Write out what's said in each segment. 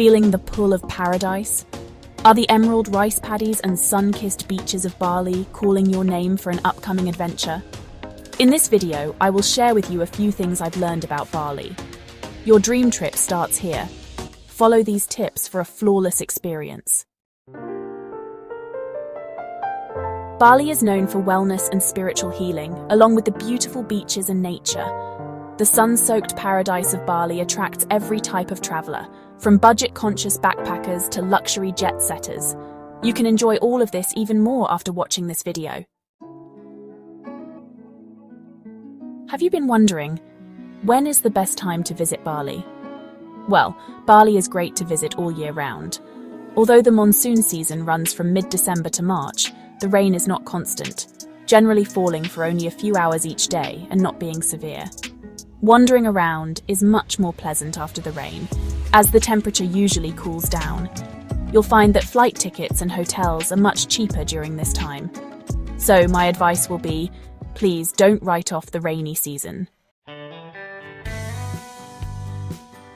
Feeling the pull of paradise? Are the emerald rice paddies and sun-kissed beaches of Bali calling your name for an upcoming adventure? In this video, I will share with you a few things I've learned about Bali. Your dream trip starts here. Follow these tips for a flawless experience. Bali is known for wellness and spiritual healing, along with the beautiful beaches and nature. The sun-soaked paradise of Bali attracts every type of traveler, from budget-conscious backpackers to luxury jet-setters. You can enjoy all of this even more after watching this video. Have you been wondering, when is the best time to visit Bali? Well, Bali is great to visit all year round. Although the monsoon season runs from mid-December to March, the rain is not constant, generally falling for only a few hours each day and not being severe. Wandering around is much more pleasant after the rain, as the temperature usually cools down. You'll find that flight tickets and hotels are much cheaper during this time. So my advice will be, please don't write off the rainy season.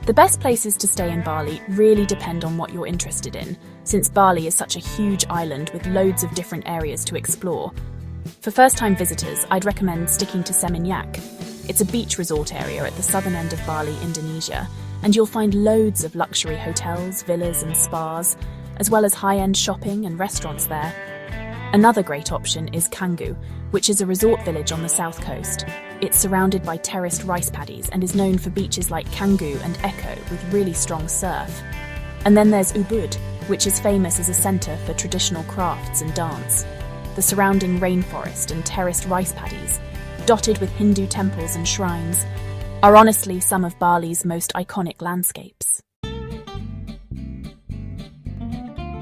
The best places to stay in Bali really depend on what you're interested in, since Bali is such a huge island with loads of different areas to explore. For first-time visitors, I'd recommend sticking to Seminyak. It's a beach resort area at the southern end of Bali, Indonesia, and you'll find loads of luxury hotels, villas and spas, as well as high-end shopping and restaurants there. Another great option is Canggu, which is a resort village on the south coast. It's surrounded by terraced rice paddies and is known for beaches like Canggu and Echo with really strong surf. And then there's Ubud, which is famous as a centre for traditional crafts and dance. The surrounding rainforest and terraced rice paddies, dotted with Hindu temples and shrines, are honestly some of Bali's most iconic landscapes.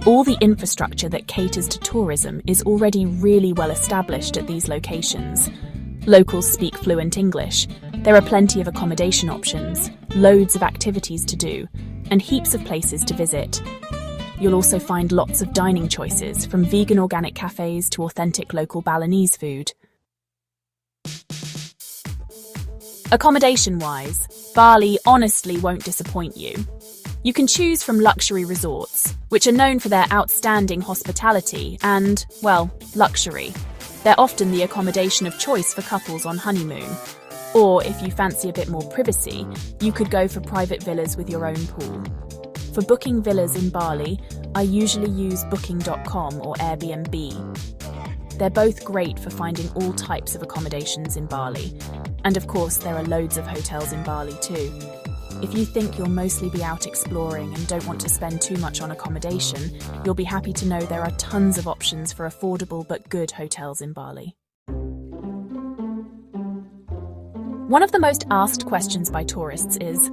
All the infrastructure that caters to tourism is already really well established at these locations. Locals speak fluent English, there are plenty of accommodation options, loads of activities to do, and heaps of places to visit. You'll also find lots of dining choices, from vegan organic cafes to authentic local Balinese food. Accommodation-wise, Bali honestly won't disappoint you. You can choose from luxury resorts, which are known for their outstanding hospitality and, well, luxury. They're often the accommodation of choice for couples on honeymoon. Or, if you fancy a bit more privacy, you could go for private villas with your own pool. For booking villas in Bali, I usually use booking.com or Airbnb. They're both great for finding all types of accommodations in Bali. And of course, there are loads of hotels in Bali too. If you think you'll mostly be out exploring and don't want to spend too much on accommodation, you'll be happy to know there are tons of options for affordable but good hotels in Bali. One of the most asked questions by tourists is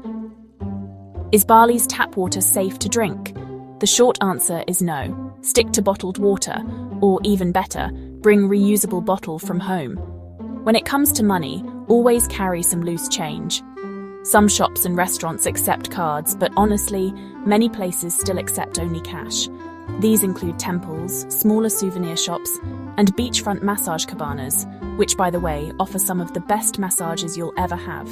Bali's tap water safe to drink? The short answer is no. Stick to bottled water, or even better, bring reusable bottle from home. When it comes to money, always carry some loose change. Some shops and restaurants accept cards, but honestly, many places still accept only cash. These include temples, smaller souvenir shops, and beachfront massage cabanas, which, by the way, offer some of the best massages you'll ever have.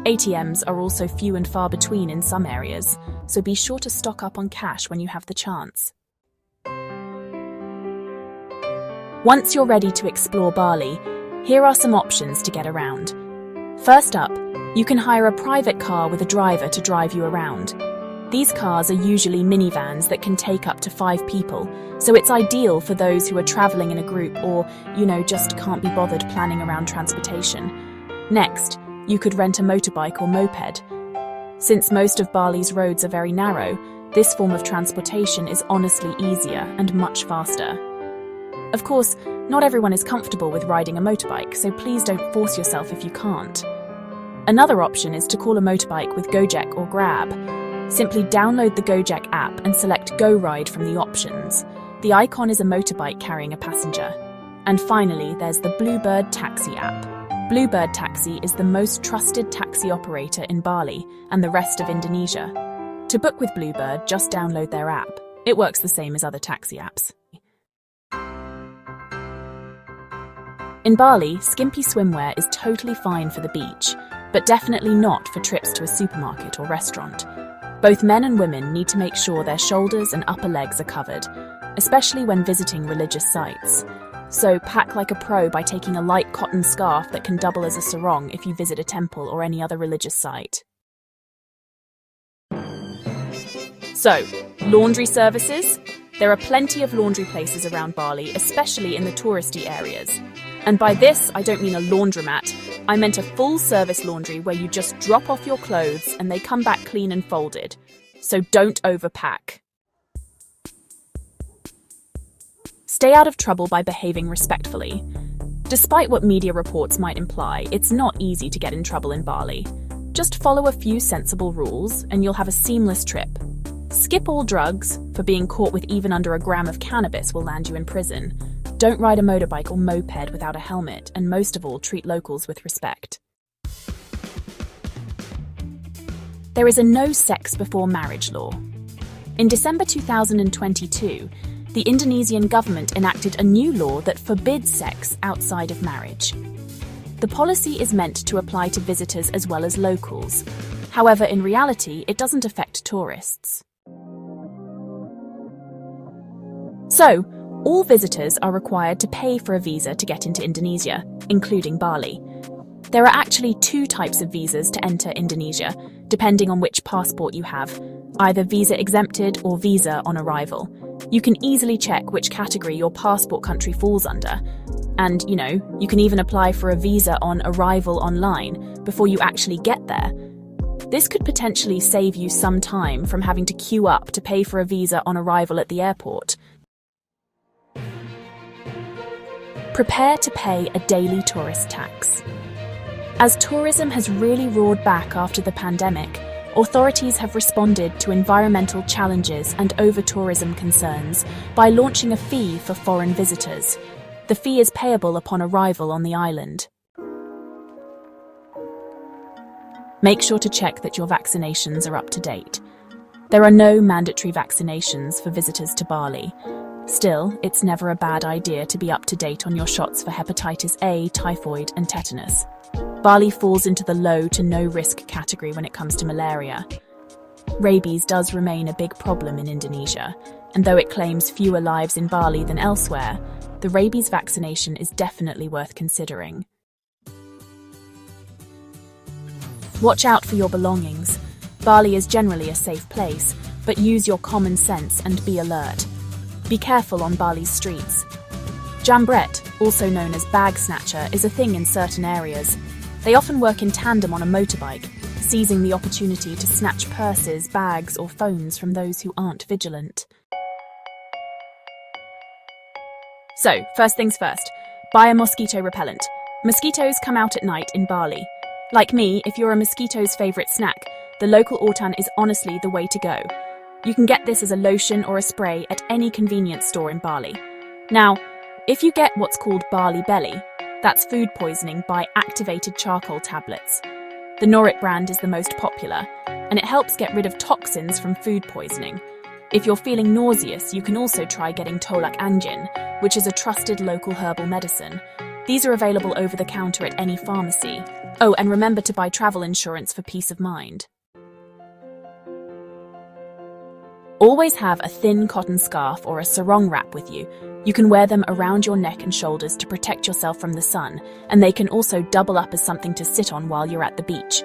ATMs are also few and far between in some areas, so be sure to stock up on cash when you have the chance. Once you're ready to explore Bali, here are some options to get around. First up, you can hire a private car with a driver to drive you around. These cars are usually minivans that can take up to 5 people, so it's ideal for those who are traveling in a group or, just can't be bothered planning around transportation. Next, you could rent a motorbike or moped. Since most of Bali's roads are very narrow, this form of transportation is honestly easier and much faster. Of course, not everyone is comfortable with riding a motorbike, so please don't force yourself if you can't. Another option is to call a motorbike with Gojek or Grab. Simply download the Gojek app and select Go Ride from the options. The icon is a motorbike carrying a passenger. And finally, there's the Bluebird Taxi app. Bluebird Taxi is the most trusted taxi operator in Bali and the rest of Indonesia. To book with Bluebird, just download their app. It works the same as other taxi apps. In Bali, skimpy swimwear is totally fine for the beach, but definitely not for trips to a supermarket or restaurant. Both men and women need to make sure their shoulders and upper legs are covered, especially when visiting religious sites. So pack like a pro by taking a light cotton scarf that can double as a sarong if you visit a temple or any other religious site. So, laundry services? There are plenty of laundry places around Bali, especially in the touristy areas. And by this, I don't mean a laundromat. I meant a full-service laundry where you just drop off your clothes and they come back clean and folded. So don't overpack. Stay out of trouble by behaving respectfully. Despite what media reports might imply, it's not easy to get in trouble in Bali. Just follow a few sensible rules and you'll have a seamless trip. Skip all drugs, for being caught with even under a gram of cannabis will land you in prison. Don't ride a motorbike or moped without a helmet, and most of all, treat locals with respect. There is a no sex before marriage law. In December 2022, the Indonesian government enacted a new law that forbids sex outside of marriage. The policy is meant to apply to visitors as well as locals. However, in reality, it doesn't affect tourists. So, all visitors are required to pay for a visa to get into Indonesia, including Bali. There are actually two types of visas to enter Indonesia, depending on which passport you have, either visa exempted or visa on arrival. You can easily check which category your passport country falls under. And, you can even apply for a visa on arrival online before you actually get there. This could potentially save you some time from having to queue up to pay for a visa on arrival at the airport. Prepare to pay a daily tourist tax. As tourism has really roared back after the pandemic, authorities have responded to environmental challenges and over-tourism concerns by launching a fee for foreign visitors. The fee is payable upon arrival on the island. Make sure to check that your vaccinations are up to date. There are no mandatory vaccinations for visitors to Bali. Still, it's never a bad idea to be up to date on your shots for hepatitis A, typhoid, and tetanus. Bali falls into the low to no risk category when it comes to malaria. Rabies does remain a big problem in Indonesia, and though it claims fewer lives in Bali than elsewhere, the rabies vaccination is definitely worth considering. Watch out for your belongings. Bali is generally a safe place, but use your common sense and be alert. Be careful on Bali's streets. Jambret, also known as bag snatcher, is a thing in certain areas. They often work in tandem on a motorbike, seizing the opportunity to snatch purses, bags, or phones from those who aren't vigilant. So, first things first, buy a mosquito repellent. Mosquitoes come out at night in Bali. Like me, if you're a mosquito's favourite snack, the local autan is honestly the way to go. You can get this as a lotion or a spray at any convenience store in Bali. Now, if you get what's called Bali belly, that's food poisoning by activated charcoal tablets. The Norit brand is the most popular, and it helps get rid of toxins from food poisoning. If you're feeling nauseous, you can also try getting tolak angin, which is a trusted local herbal medicine. These are available over the counter at any pharmacy. Oh, and remember to buy travel insurance for peace of mind. Always have a thin cotton scarf or a sarong wrap with you. You can wear them around your neck and shoulders to protect yourself from the sun, and they can also double up as something to sit on while you're at the beach.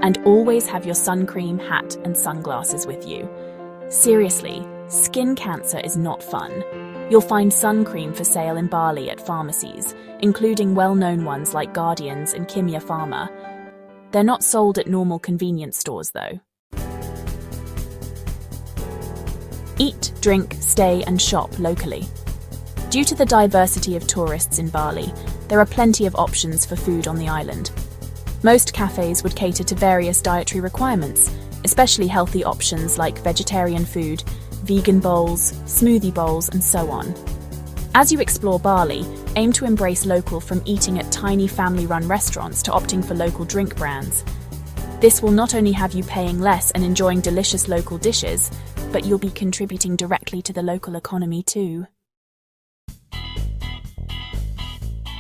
And always have your sun cream, hat, and sunglasses with you. Seriously, skin cancer is not fun. You'll find sun cream for sale in Bali at pharmacies, including well-known ones like Guardian's and Kimia Pharma. They're not sold at normal convenience stores, though. Eat, drink, stay, and shop locally. Due to the diversity of tourists in Bali, there are plenty of options for food on the island. Most cafes would cater to various dietary requirements, especially healthy options like vegetarian food, vegan bowls, smoothie bowls, and so on. As you explore Bali, aim to embrace local, from eating at tiny family-run restaurants to opting for local drink brands. This will not only have you paying less and enjoying delicious local dishes, but you'll be contributing directly to the local economy too.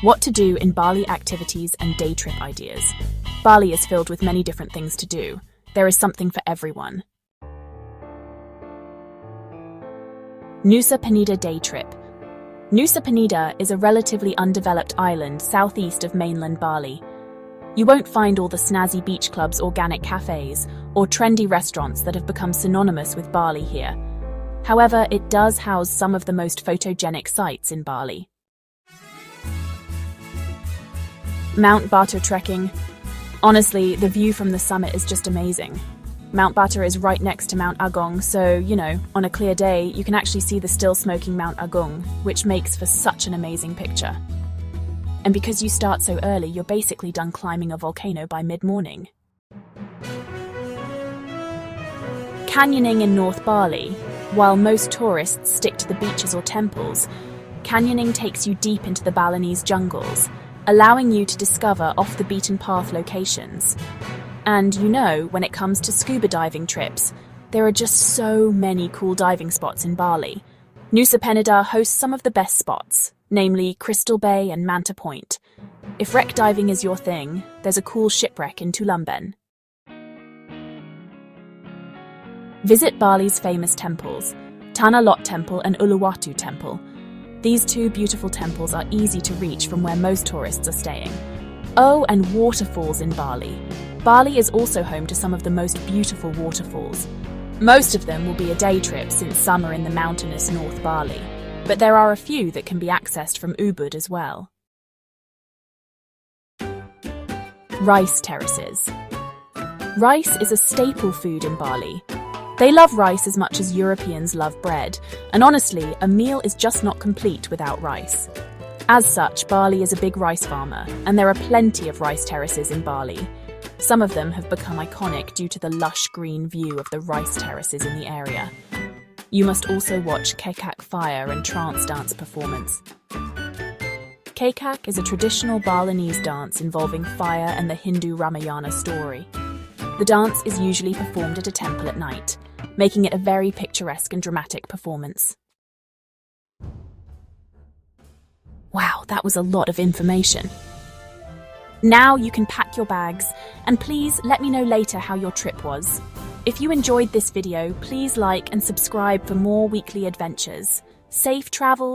What to do in Bali activities and day trip ideas. Bali is filled with many different things to do. There is something for everyone. Nusa Penida Day Trip. Nusa Penida is a relatively undeveloped island southeast of mainland Bali. You won't find all the snazzy beach clubs, organic cafes, or trendy restaurants that have become synonymous with Bali here. However, it does house some of the most photogenic sites in Bali. Mount Bata trekking. Honestly, the view from the summit is just amazing. Mount Bata is right next to Mount Agung, so, on a clear day, you can actually see the still smoking Mount Agung, which makes for such an amazing picture. And because you start so early, you're basically done climbing a volcano by mid-morning. Canyoning in North Bali. While most tourists stick to the beaches or temples, canyoning takes you deep into the Balinese jungles, allowing you to discover off-the-beaten-path locations. And when it comes to scuba diving trips, there are just so many cool diving spots in Bali. Nusa Penida hosts some of the best spots, namely Crystal Bay and Manta Point. If wreck diving is your thing, there's a cool shipwreck in Tulamben. Visit Bali's famous temples, Tanah Lot Temple and Uluwatu Temple. These two beautiful temples are easy to reach from where most tourists are staying. Oh, and waterfalls in Bali. Bali is also home to some of the most beautiful waterfalls. Most of them will be a day trip since some are in the mountainous North Bali, but there are a few that can be accessed from Ubud as well. Rice terraces. Rice is a staple food in Bali. They love rice as much as Europeans love bread, and honestly, a meal is just not complete without rice. As such, Bali is a big rice farmer, and there are plenty of rice terraces in Bali. Some of them have become iconic due to the lush green view of the rice terraces in the area. You must also watch Kekak fire and trance dance performance. Kekak is a traditional Balinese dance involving fire and the Hindu Ramayana story. The dance is usually performed at a temple at night, making it a very picturesque and dramatic performance. Wow, that was a lot of information. Now you can pack your bags, and please let me know later how your trip was. If you enjoyed this video, please like and subscribe for more weekly adventures. Safe travel!